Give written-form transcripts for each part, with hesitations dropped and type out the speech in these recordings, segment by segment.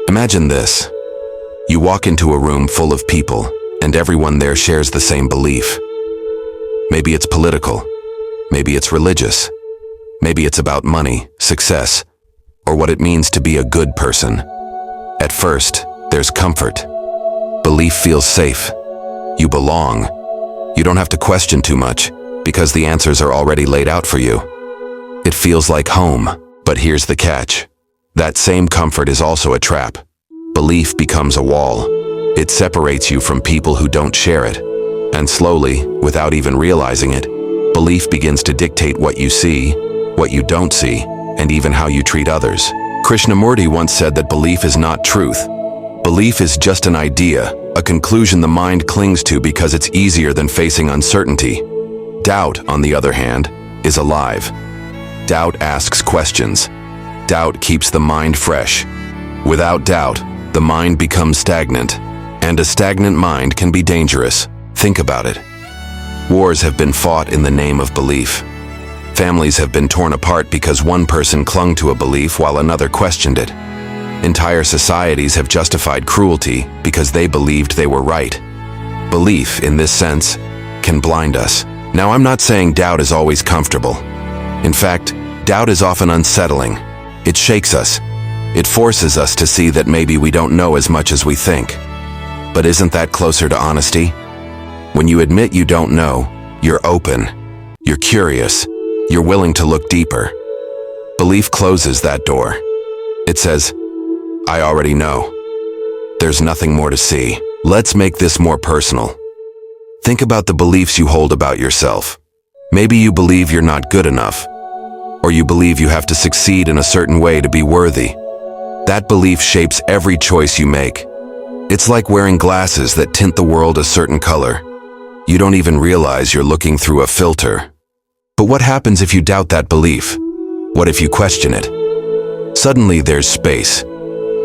Imagine this. You walk into a room full of people, and everyone there shares the same belief. Maybe it's political, maybe it's religious, maybe it's about money, success, or what it means to be a good person. At first, there's comfort. Belief feels safe. You belong. You don't have to question too much, because the answers are already laid out for you. It feels like home, but here's the catch. That same comfort is also a trap. Belief becomes a wall. It separates you from people who don't share it. And slowly, without even realizing it, belief begins to dictate what you see, what you don't see, and even how you treat others. Krishnamurti once said that belief is not truth. Belief is just an idea, a conclusion the mind clings to because it's easier than facing uncertainty. Doubt, on the other hand, is alive. Doubt asks questions. Doubt keeps the mind fresh. Without doubt, the mind becomes stagnant, and a stagnant mind can be dangerous. Think about it. Wars have been fought in the name of belief. Families have been torn apart because one person clung to a belief while another questioned it. Entire societies have justified cruelty because they believed they were right. Belief, in this sense, can blind us. Now, I'm not saying doubt is always comfortable. In fact, doubt is often unsettling. It shakes us. It forces us to see that maybe we don't know as much as we think. But isn't that closer to honesty? When you admit you don't know, you're open, you're curious, you're willing to look deeper. Belief closes that door. It says, I already know. There's nothing more to see. Let's make this more personal. Think about the beliefs you hold about yourself. Maybe you believe you're not good enough, or you believe you have to succeed in a certain way to be worthy. That belief shapes every choice you make. It's like wearing glasses that tint the world a certain color. You don't even realize you're looking through a filter. But what happens if you doubt that belief? What if you question it? Suddenly there's space.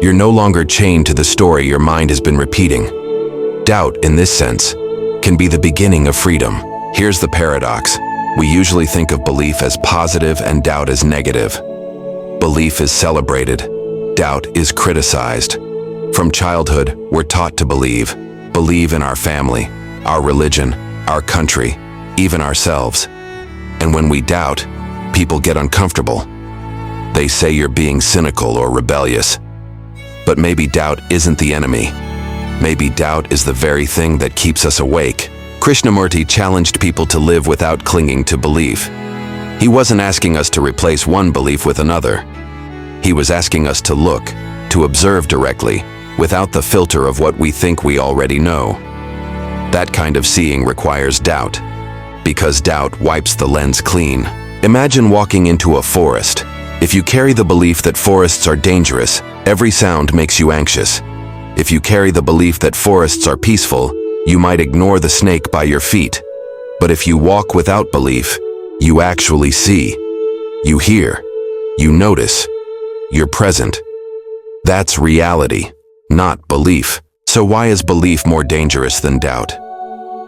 You're no longer chained to the story your mind has been repeating. Doubt, in this sense, can be the beginning of freedom. Here's the paradox. We usually think of belief as positive and doubt as negative. Belief is celebrated. Doubt is criticized. From childhood, we're taught to believe in our family, our religion, our country, even ourselves. And when we doubt, people get uncomfortable. They say you're being cynical or rebellious. But maybe doubt isn't the enemy. Maybe doubt is the very thing that keeps us awake. Krishnamurti challenged people to live without clinging to belief. He wasn't asking us to replace one belief with another. He was asking us to look, to observe directly, without the filter of what we think we already know. That kind of seeing requires doubt, because doubt wipes the lens clean. Imagine walking into a forest. If you carry the belief that forests are dangerous, every sound makes you anxious. If you carry the belief that forests are peaceful, you might ignore the snake by your feet. But if you walk without belief, you actually see. You hear. You notice. You're present. That's reality, not belief. So why is belief more dangerous than doubt?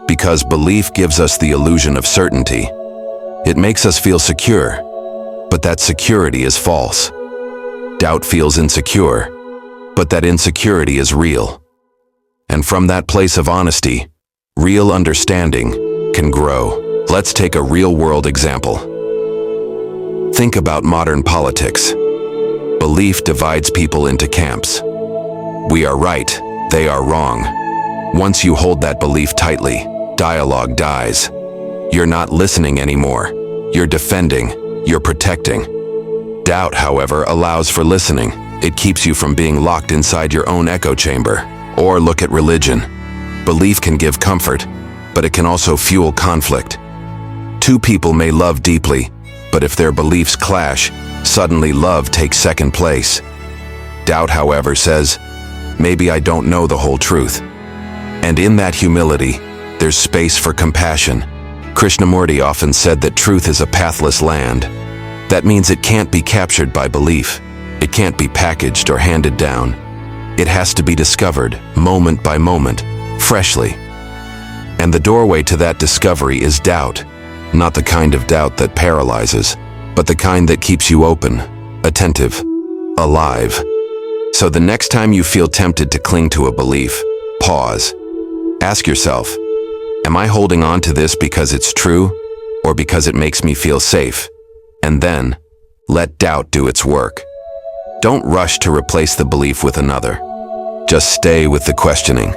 Because belief gives us the illusion of certainty. It makes us feel secure, but that security is false. Doubt feels insecure, but that insecurity is real. And from that place of honesty, real understanding can grow. Let's take a real-world example. Think about modern politics. Belief divides people into camps. We are right, they are wrong. Once you hold that belief tightly, dialogue dies. You're not listening anymore. You're defending. You're protecting. Doubt, however, allows for listening. It keeps you from being locked inside your own echo chamber. Or look at religion. Belief can give comfort, but it can also fuel conflict. Two people may love deeply, but if their beliefs clash, suddenly love takes second place. Doubt, however, says, maybe I don't know the whole truth. And in that humility, there's space for compassion. Krishnamurti often said that truth is a pathless land. That means it can't be captured by belief. It can't be packaged or handed down. It has to be discovered, moment by moment, freshly. And the doorway to that discovery is doubt. Not the kind of doubt that paralyzes, but the kind that keeps you open, attentive, alive. So the next time you feel tempted to cling to a belief, pause. Ask yourself, am I holding on to this because it's true or because it makes me feel safe? And then, let doubt do its work. Don't rush to replace the belief with another. Just stay with the questioning.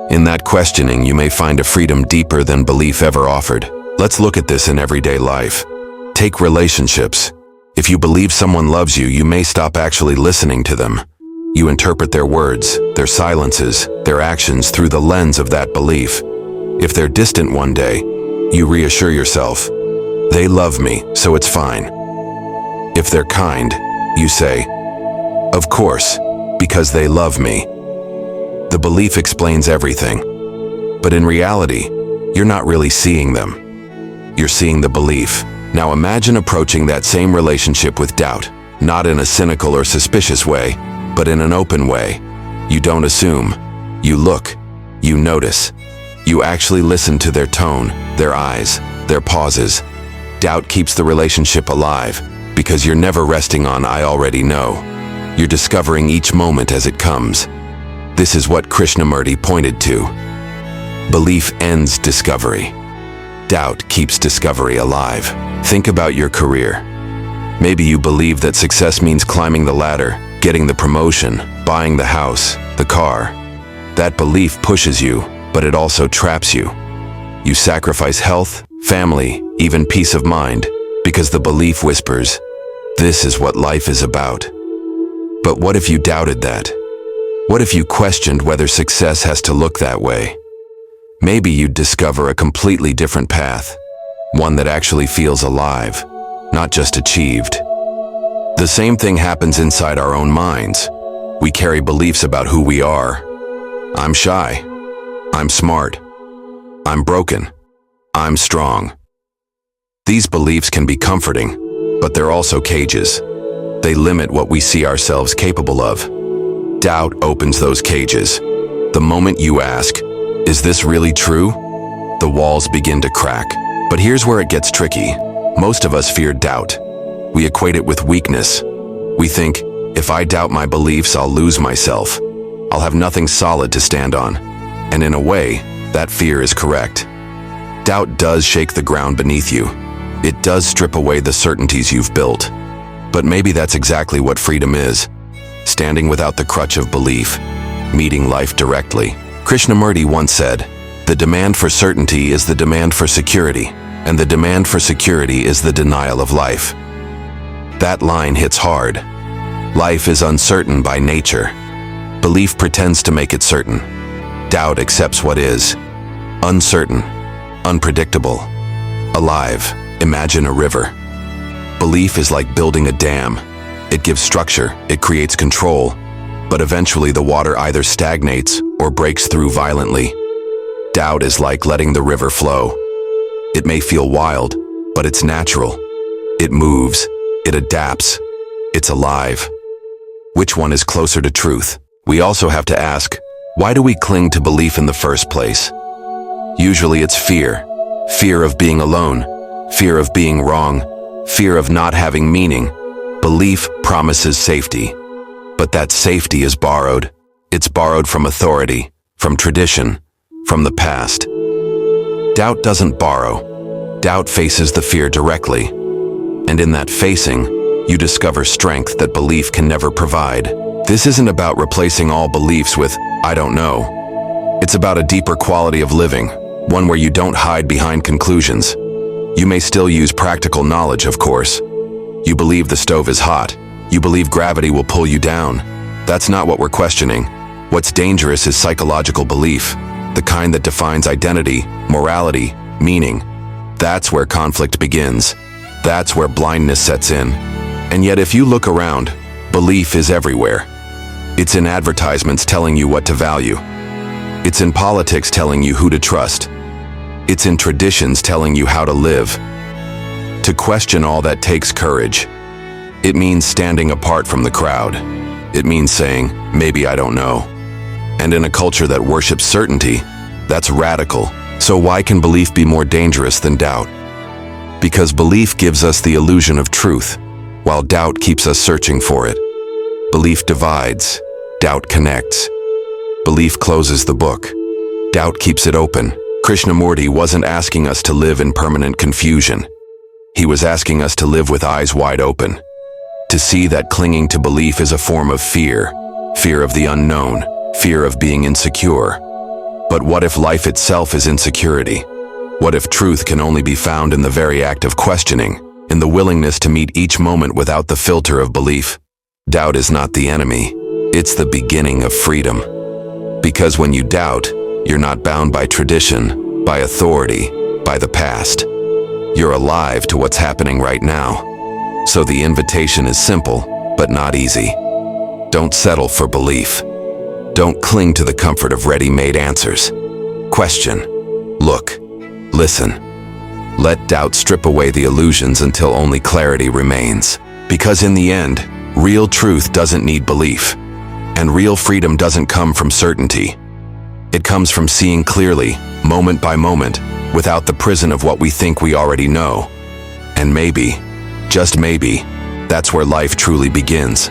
In that questioning, you may find a freedom deeper than belief ever offered. Let's look at this in everyday life. Take relationships. If you believe someone loves you, you may stop actually listening to them. You interpret their words, their silences, their actions through the lens of that belief. If they're distant one day, you reassure yourself, they love me, so it's fine. If they're kind, you say, of course, because they love me. The belief explains everything. But in reality, you're not really seeing them. You're seeing the belief. Now imagine approaching that same relationship with doubt, not in a cynical or suspicious way, but in an open way. You don't assume. You look. You notice. You actually listen to their tone, their eyes, their pauses. Doubt keeps the relationship alive because you're never resting on "I already know." You're discovering each moment as it comes. This is what Krishnamurti pointed to. Belief ends discovery. Doubt keeps discovery alive. Think about your career. Maybe you believe that success means climbing the ladder, getting the promotion, buying the house, the car. That belief pushes you, but it also traps you. You sacrifice health, family, even peace of mind, because the belief whispers, this is what life is about. But what if you doubted that? What if you questioned whether success has to look that way? Maybe you'd discover a completely different path, one that actually feels alive, not just achieved. The same thing happens inside our own minds. We carry beliefs about who we are. I'm shy. I'm smart. I'm broken. I'm strong. These beliefs can be comforting, but they're also cages. They limit what we see ourselves capable of. Doubt opens those cages. The moment you ask, is this really true? The walls begin to crack. But here's where it gets tricky. Most of us fear doubt. We equate it with weakness. We think, if I doubt my beliefs, I'll lose myself. I'll have nothing solid to stand on. And in a way, that fear is correct. Doubt does shake the ground beneath you. It does strip away the certainties you've built. But maybe that's exactly what freedom is. Standing without the crutch of belief. Meeting life directly. Krishnamurti once said, the demand for certainty is the demand for security, and the demand for security is the denial of life. That line hits hard. Life is uncertain by nature. Belief pretends to make it certain. Doubt accepts what is. Uncertain, unpredictable, alive. Imagine a river. Belief is like building a dam. It gives structure, it creates control, but eventually the water either stagnates or breaks through violently. Doubt is like letting the river flow. It may feel wild, but it's natural. It moves, it adapts, it's alive. Which one is closer to truth? We also have to ask, why do we cling to belief in the first place? Usually it's fear. Fear of being alone, fear of being wrong, fear of not having meaning. Belief promises safety, but that safety is borrowed. It's borrowed from authority, from tradition, from the past. Doubt doesn't borrow. Doubt faces the fear directly. And in that facing, you discover strength that belief can never provide. This isn't about replacing all beliefs with, I don't know. It's about a deeper quality of living, one where you don't hide behind conclusions. You may still use practical knowledge, of course. You believe the stove is hot. You believe gravity will pull you down. That's not what we're questioning. What's dangerous is psychological belief, the kind that defines identity, morality, meaning. That's where conflict begins. That's where blindness sets in. And yet if you look around, belief is everywhere. It's in advertisements telling you what to value. It's in politics telling you who to trust. It's in traditions telling you how to live. To question all that takes courage. It means standing apart from the crowd. It means saying, maybe I don't know. And in a culture that worships certainty, that's radical. So why can belief be more dangerous than doubt? Because belief gives us the illusion of truth, while doubt keeps us searching for it. Belief divides, doubt connects. Belief closes the book, doubt keeps it open. Krishnamurti wasn't asking us to live in permanent confusion. He was asking us to live with eyes wide open, to see that clinging to belief is a form of fear, fear of the unknown, fear of being insecure. But what if life itself is insecurity? What if truth can only be found in the very act of questioning, in the willingness to meet each moment without the filter of belief? Doubt is not the enemy, it's the beginning of freedom. Because when you doubt, you're not bound by tradition, by authority, by the past. You're alive to what's happening right now. So the invitation is simple, but not easy. Don't settle for belief. Don't cling to the comfort of ready-made answers. Question. Look. Listen. Let doubt strip away the illusions until only clarity remains. Because in the end, real truth doesn't need belief. And real freedom doesn't come from certainty. It comes from seeing clearly, moment by moment, without the prison of what we think we already know. And maybe, just maybe, that's where life truly begins.